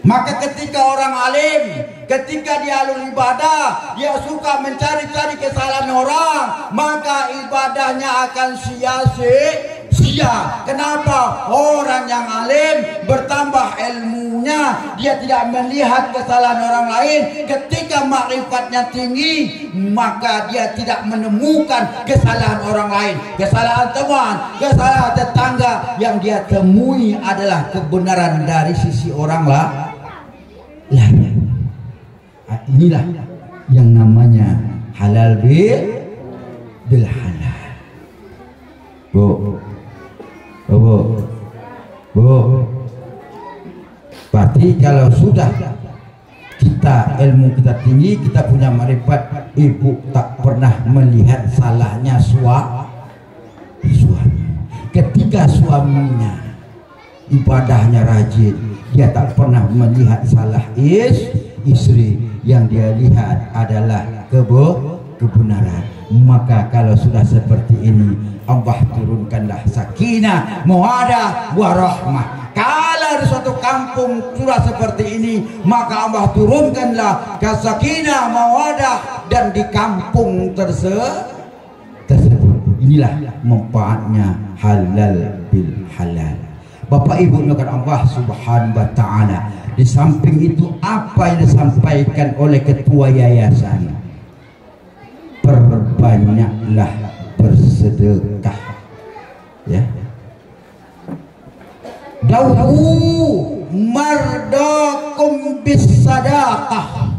Maka ketika orang alim, ketika dia alul ibadah, dia suka mencari-cari kesalahan orang, maka ibadahnya akan sia-sia. Kenapa? Orang yang alim bertambah ilmunya, dia tidak melihat kesalahan orang lain. Ketika makrifatnya tinggi, maka dia tidak menemukan kesalahan orang lain, kesalahan teman, kesalahan tetangga. Yang dia temui adalah kebenaran dari sisi orang lain. Inilah yang namanya halal bil halal. Bu. Berarti kalau sudah kita ilmu kita tinggi, kita punya marifat, ibu tak pernah melihat salahnya suami. Ketika suaminya ibadahnya rajin, dia tak pernah melihat salah istri. Yang dia lihat adalah kebenaran. Maka kalau sudah seperti ini, Allah turunkanlah sakinah, mawaddah, warahmah. Kalau di suatu kampung sudah seperti ini, maka Allah turunkanlah sakinah, mawaddah, dan di kampung tersebut. Inilah manfaatnya halal bil halal. Bapak Ibu melakukan Allah Subhanahu wa taala. Di samping itu, apa yang disampaikan oleh ketua yayasan, perbanyaklah bersedekah, ya. Dawu mardakum bisadaqah,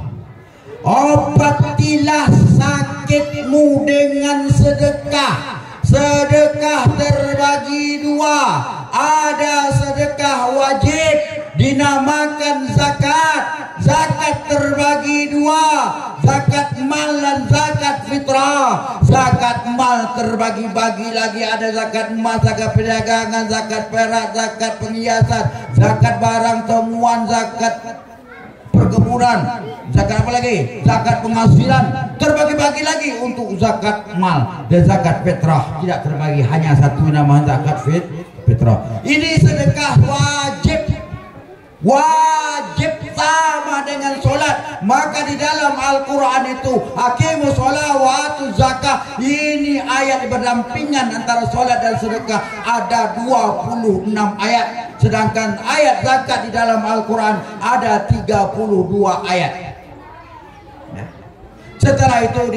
obatilah sakitmu dengan sedekah. Sedekah terbagi dua, ada sedekah wajib dinamakan zakat. Zakat terbagi dua, zakat mal dan zakat fitrah. Zakat mal terbagi-bagi lagi, ada zakat emas, zakat perdagangan, zakat perak, zakat penghiasan, zakat barang temuan, zakat perkebunan, zakat apa lagi? Zakat penghasilan. Terbagi-bagi lagi untuk zakat mal dan zakat fitrah. Tidak terbagi, hanya satu nama, zakat fitrah. Ini sedekah wajib sama dengan solat. Maka di dalam Al-Quran itu aqimus shalah wa atuz zakah. Ini ayat berdampingan antara solat dan sedekah. Ada 26 ayat. Sedangkan ayat zakat di dalam Al-Quran ada 32 ayat. Setelah itu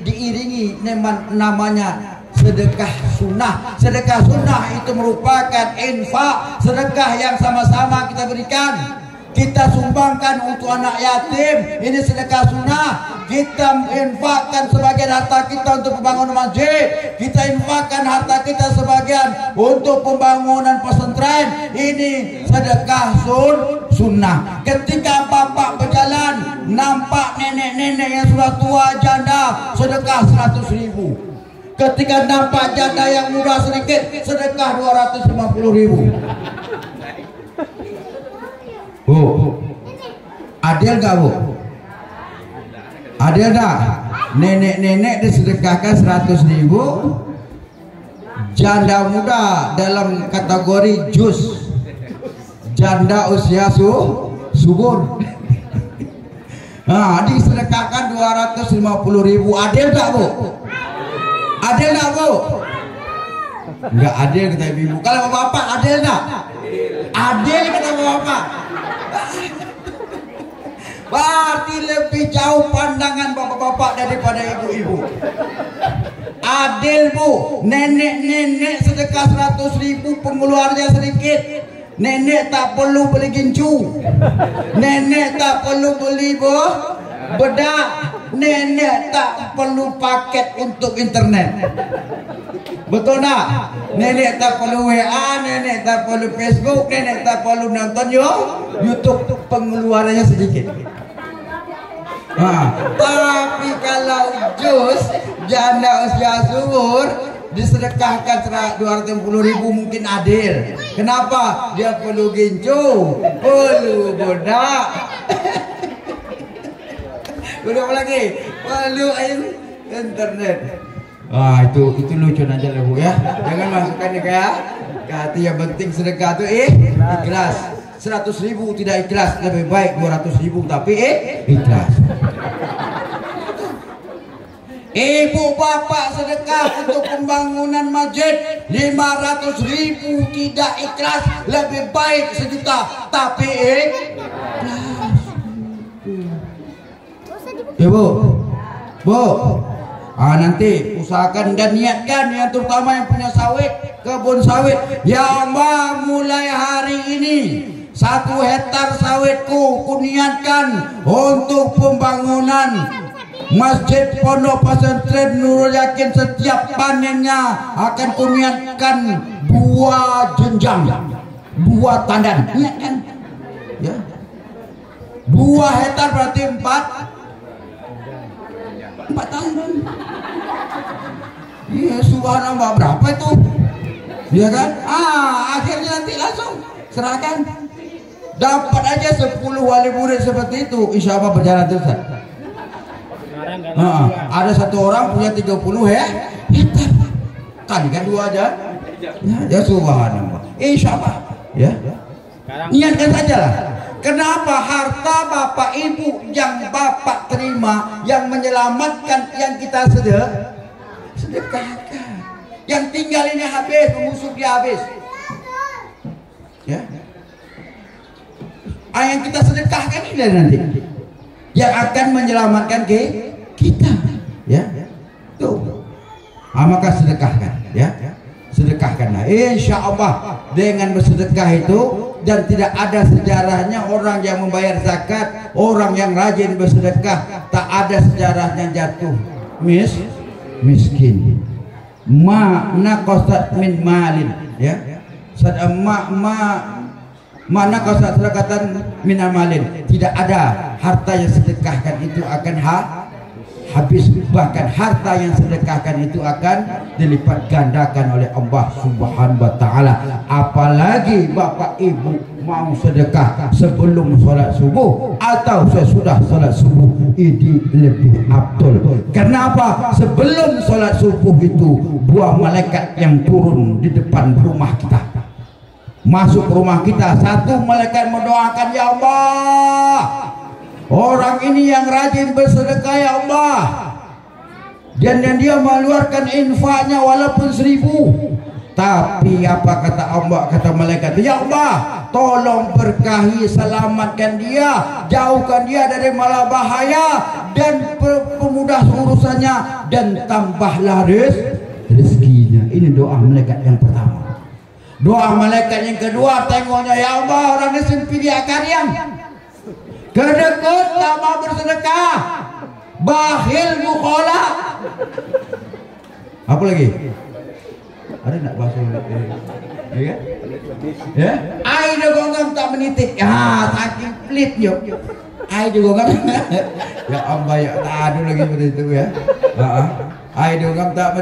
diiringi namanya sedekah sunnah. Sedekah sunnah itu merupakan infak, sedekah yang sama-sama kita berikan. Kita sumbangkan untuk anak yatim, ini sedekah sunnah. Kita infakkan sebagian harta kita untuk pembangunan masjid. Kita infakkan harta kita sebagian untuk pembangunan pesantren. Ini sedekah sunnah. Ketika bapak berjalan, nampak nenek-nenek yang sudah tua janda, sedekah 100.000. Ketika nampak janda yang muda sedikit, sedekah 250.000. Bu, adil gak bu? Adil gak? Nenek-nenek disedekahkan 100.000, janda muda dalam kategori jus, janda usia subur. Nah, disedekahkan 250.000. Adil tak bu? Adil tak bu? Enggak adil kata ibu. Kalau bapak adil tak? Adil kata bapak. Berarti lebih jauh pandangan bapak-bapak daripada ibu-ibu. Adil bu. Nenek-nenek sedekah 100.000 pengeluarannya sedikit. Nenek tak perlu beli gincu. Nenek tak perlu beli bedak. Nenek tak perlu paket untuk internet. Betul tak? Nenek tak perlu WA, nenek tak perlu Facebook, nenek tak perlu nonton YouTube. Pengeluarannya sedikit. Tapi kalau jus janda usia subur disedekahkan 250.000 mungkin adil. Kenapa? Dia perlu gincu, perlu bedak. Perlu apa lagi? Perlu internet. Itu lucu aja lah bu ya. Jangan masukkan ke hati. Yang penting sedekah itu ikhlas. 100.000 tidak ikhlas, lebih baik 200.000 tapi ikhlas. Ibu bapak sedekah untuk pembangunan masjid 500.000 tidak ikhlas, lebih baik 1 juta tapi ikhlas. Ibu, bu, nanti usahakan dan niatkan yang terutama yang punya sawit, kebun sawit. Ya Allah, mulai hari ini 1 hektar sawitku kuniatkan untuk pembangunan Masjid Pondok Pesantren Nurul Yakin. Setiap panennya akan kuniatkan 2 jenjang, 2 tandan. Niatkan ya. 2 hektar berarti 4 tandan. Ya subhanallah, berapa itu? Ya kan? Akhirnya nanti langsung serahkan. Dapat aja 10 wali murid seperti itu, insya Allah berjalan terus. Ada 1 orang punya 30 hektar. Kan 2 aja. Ya subhanallah. Insya Allah. Ya. Niatkan saja lah. Kenapa? Harta bapak ibu yang bapak terima, yang menyelamatkan, yang kita sedekahkan. Yang tinggal ini habis, mengusuk dia habis. Ya. Yang kita sedekahkan ini nanti yang akan menyelamatkan kita. Ya. Tuh. Maka sedekahkan. Ya. Sedekahkanlah. Insya Allah dengan bersedekah itu, dan tidak ada sejarahnya orang yang membayar zakat, orang yang rajin bersedekah, tak ada sejarahnya jatuh miskin. Ma naqasat min malin, ya. Mana qasat sedekatan min amalin. Tidak ada harta yang sedekahkan itu akan habis, bahkan harta yang sedekahkan itu akan dilipat gandakan oleh Allah Subhanahu wa taala. Apalagi bapak ibu mau sedekah sebelum sholat subuh atau sesudah sholat subuh, ini lebih afdol. Kenapa? Sebelum sholat subuh itu buah malaikat yang turun di depan rumah kita, masuk rumah kita, 1 malaikat mendoakan, ya Allah, orang ini yang rajin bersedekah ya Allah, dan dia mengeluarkan infaknya walaupun 1000. Tapi apa kata Allah, kata malaikat, ya Allah, tolong berkahi, selamatkan dia, jauhkan dia dari malapetaka dan pemudah urusannya, dan tambahlah rezekinya. Ini doa malaikat yang pertama. Doa malaikat yang kedua, tengoknya, ya Allah, orang ini pilih akarian, kedekut, tak mau bersedekah, bakhil, mukhola. Apa lagi? Ada nak bahasa ya? Ya? Aida gonggam tak menitik. Ya, saking pelit yo. Aida gonggam. Ya Allah, ya tak ada lagi seperti itu ya. Aida gonggam tak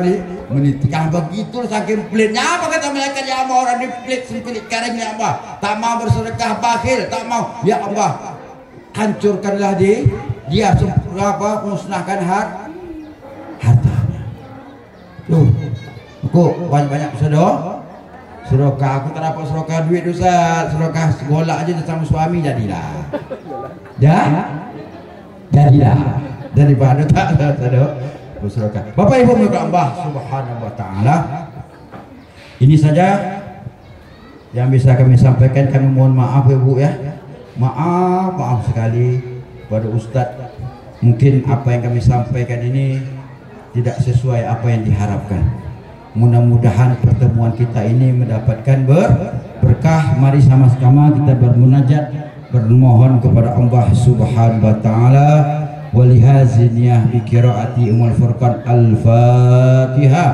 menitik. Begitu saking pelitnya. Apa kata malaikat, ya Allah, orang ini pelit, sempilit kering, ya Allah, tak mau bersedekah, bakhil, tak mau. Ya Allah, hancurkanlah dia musnahkan hartanya. Tuh. Aku banyak sedekah. Aku tak dapat sedekah duit dosa, sedekah sekolah aja sama suami jadilah. Ya? jadilah daripada tak ada musyrikah. Bapak Ibu Allah Subhanahu wa taala, ini saja yang bisa kami sampaikan. Kami mohon maaf Ibu ya, maaf sekali pada Ustadz, mungkin apa yang kami sampaikan ini tidak sesuai apa yang diharapkan. Mudah-mudahan pertemuan kita ini mendapatkan berkah. Mari sama-sama kita bermunajat, bermohon kepada Allah Subhanahu wa taala. Walihaziniyah bi qiraati Ummul Furqan Al-Fatihah.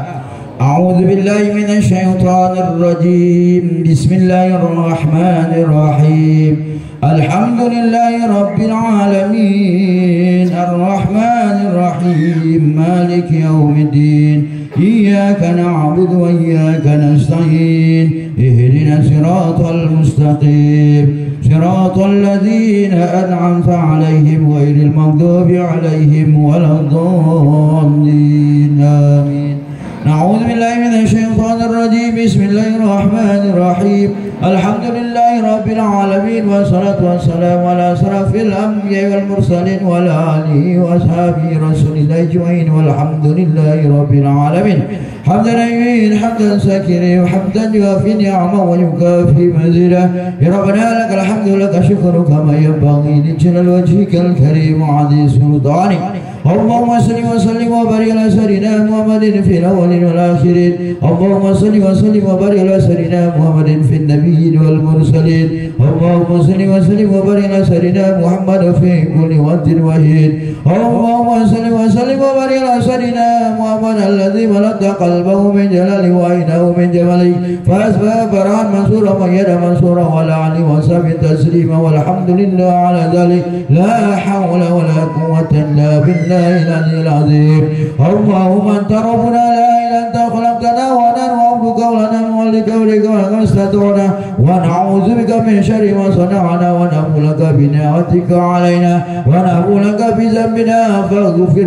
A'udzu billahi minasy syaithanir rajim. Bismillahirrahmanirrahim. Alhamdulillahi rabbil alamin. Ar-Rahmanir Rahim. Maliki yaumiddin. Iyyaka na'budu wa iyyaka nasta'in. Ihdinas siratal mustaqim. Siratal ladzina an'amta 'alaihim ghairil maghdubi 'alaihim waladdallin. Amin. Na'udzu billahi minasy syaithanir rajim. Bismillahirrahmanir rahim. Alhamdulillahi rabbil alamin wassalatu wassalamu ala asrafil anbiya'i wal mursalin wa ala alihi wa ashabihi rasulillahi ajma'in walhamdulillahi rabbil alamin. Hamdan ayyin hamdan sakirin hamdan yuafi ni'amahu wa yukafi mazidah. Ya rabbana lakal hamdu laka syukru kama yanbaghi li jalali wajhikal karim wa 'azimi sultanik. Allahumma salli wa sallim wa barik ala sayyidina Muhammadin fil awwalin wal akhirin. Allahumma salli wa sallim wa barik ala sayyidina Muhammadin fil nabiyyin wal mursalin. Allahumma salli wa sallim wa barik ala sayyidina Muhammad fi kulli waqtin wa hin. Allahumma salli wa sallim wa barik ala sayyidina Muhammad alladhi malaka qalbahu min jalali wa aynahu min jamali fa asbaha barhan mansura wa yada mansura wa la ali wa sabi taslima walhamdulillah ala dhalik. La hawla wa la quwwata illa billah العلي العظيم. اللهم انت ربنا لا اله الا انت خلقتنا ونحن عبدك ولنا ملك ولك ونستطعنا ونعوذ بك من شر ما صنعنا ونعوذ لك بنعمتك علينا ونعوذ لك بذنبنا فاغفر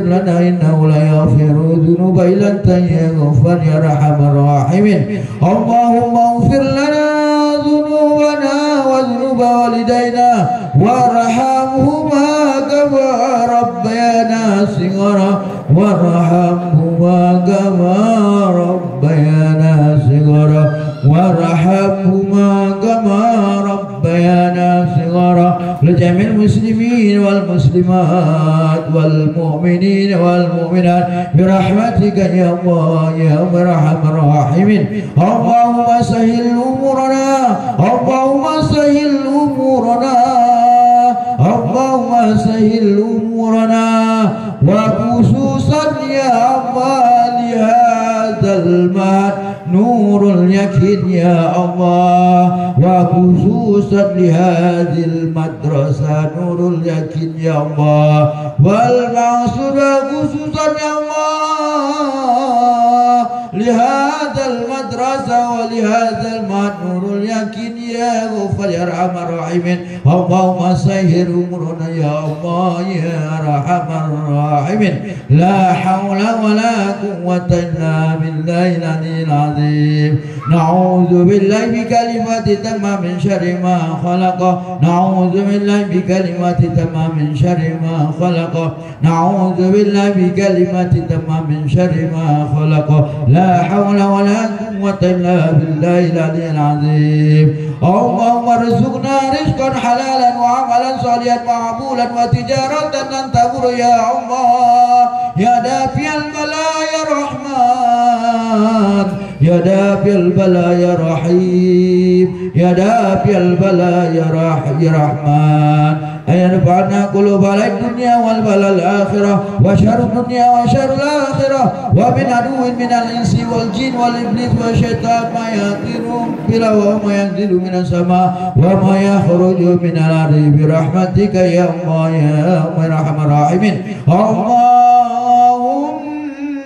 لنا انه لا يغفر الذنوب الا انت يا غفار يا ارحم الراحمين. اللهم اغفر لنا ذنوبنا وذنوب والدينا وارحمهما كما ربيانا صغارا وارحمهما كما ربيانا صغارا وارحمهما كما ربيانا صغارا. لجميع المسلمين والمسلمات والمؤمنين والمؤمنات برحمتك يا الله يا ارحم الراحمين. اللهم سهل امورنا اللهم سهل امورنا اللهم سهل امورنا وخصوصا يا الله لهذا المال نور اليقين يا الله وخصوصا لهذه المدرسة نور اليقين يا الله والمقصود خصوصا يا الله لهذا المدرسة ولهذا المال نور اليقين يا غفار يا ارحم الراحمين. اللهم سهل امورنا يا الله يا ارحم الراحمين. لا حول ولا قوة الا بالله العلي العظيم. نعوذ بالله بكلمات تمام من شر ما خلق. نعوذ بالله بكلمات تمام من شر ما خلق. نعوذ بالله بكلمات تمام من شر ما خلق. لا حول ولا قوة إلا بالله العلي العظيم. اللهم ارزقنا رزقا حلالا وعملا صالحا مقبولا وتجارة لن تبور يا الله يا دافع البلاء يا رحمن يا دافع البلاء يا رحيم يا دافع البلاء يا رحمن. أن ينفعنا قلوب على الدنيا والبلاء الآخرة وشر الدنيا وشر الآخرة ومن عدو من الإنس والجن والإبليس والشيطان ما يأتيهم بلا وما ينزل من السماء وما يخرج من الأرض برحمتك يا الله يا أرحم الراحمين. اللهم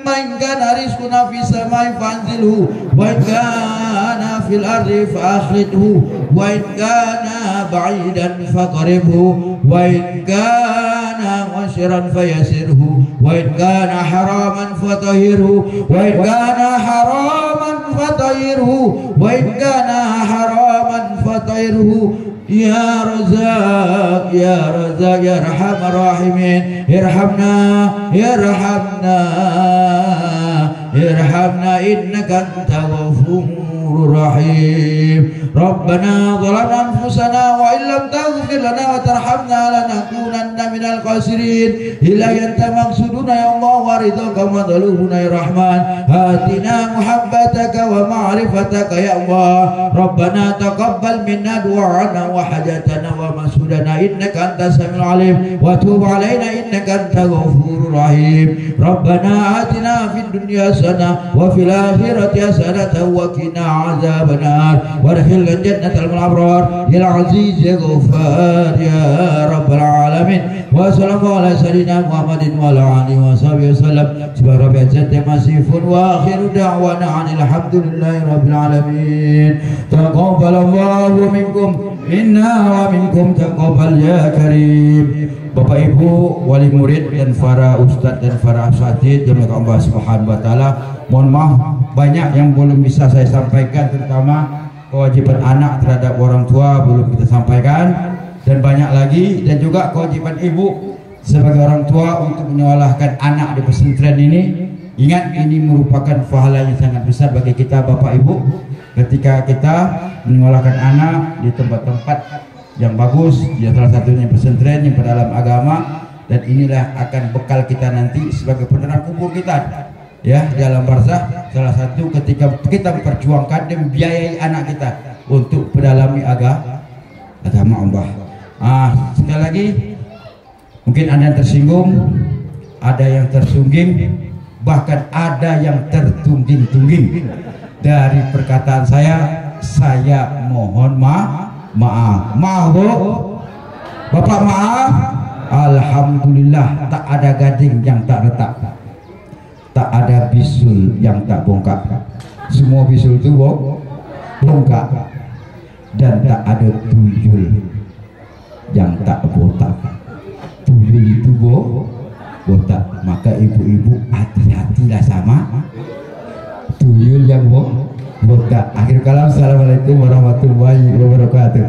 إن كان رزقنا في السماء فأنزله وإن كان في الأرض فأخرجه وإن كان بعيدا فقربه وإن كان مشرا فيسره وإن كان حراما فطهره وإن كان حراما فطهره وإن كان حراما fatahirhu ya Razak ya Razak ya Arhamar Rahimin irhamna innaka antal ghafurur rahim Rabbana zalamna anfusana wa illam taghfir lana wa tarhamna lanakunanna minal khasirin hilayanta maqsuduna ya Allah wa ridhaka madluhuna ya Rahman hatina muhabbataka wa ma'rifataka ya Allah Rabbana taqabbal minna du'ana wa hajatana wa masudana innaka antas samiul alim wa tub alaina innaka antal ghafurur rahim Rabbana atina fid dunya hasanah wa fil akhirati hasanah wa qina azabannar wa جنة الأبرار يا العزيز يا غفار يا رب العالمين وصلى الله على سيدنا محمد وعلى آله وصحبه وسلم سبحان ربك جل مسيف وآخر دعوانا عن الحمد لله رب العالمين تقبل الله منكم منا ومنكم تقبل يا كريم Bapak Ibu wali murid dan para ustadz dan para asatidz yang dimuliakan Allah Subhanahu wa taala, mohon maaf banyak yang belum bisa saya sampaikan, terutama kewajiban anak terhadap orang tua belum kita sampaikan, dan banyak lagi, dan juga kewajiban ibu sebagai orang tua untuk menyekolahkan anak di pesantren ini. Ingat, ini merupakan pahala yang sangat besar bagi kita Bapak Ibu ketika kita menyekolahkan anak di tempat-tempat yang bagus, ya salah satunya pesantren yang berdalam agama, dan inilah akan bekal kita nanti sebagai penerang kubur kita ya dalam barzakh. Salah satu ketika kita memperjuangkan dan membiayai anak kita untuk mendalami agama Allah. Sekali lagi, mungkin ada yang tersinggung, ada yang tersungging, bahkan ada yang tertungging-tungging dari perkataan saya mohon maaf Bu, Bapak maaf. Alhamdulillah, tak ada gading yang tak retak, tak ada bisul yang tak bongkak, semua bisul itu bongkak, dan tak ada tuyul yang tak botak. Tuyul itu botak, maka ibu-ibu hati-hatilah sama tuyul yang botak. Akhir kalam, assalamualaikum warahmatullahi wabarakatuh.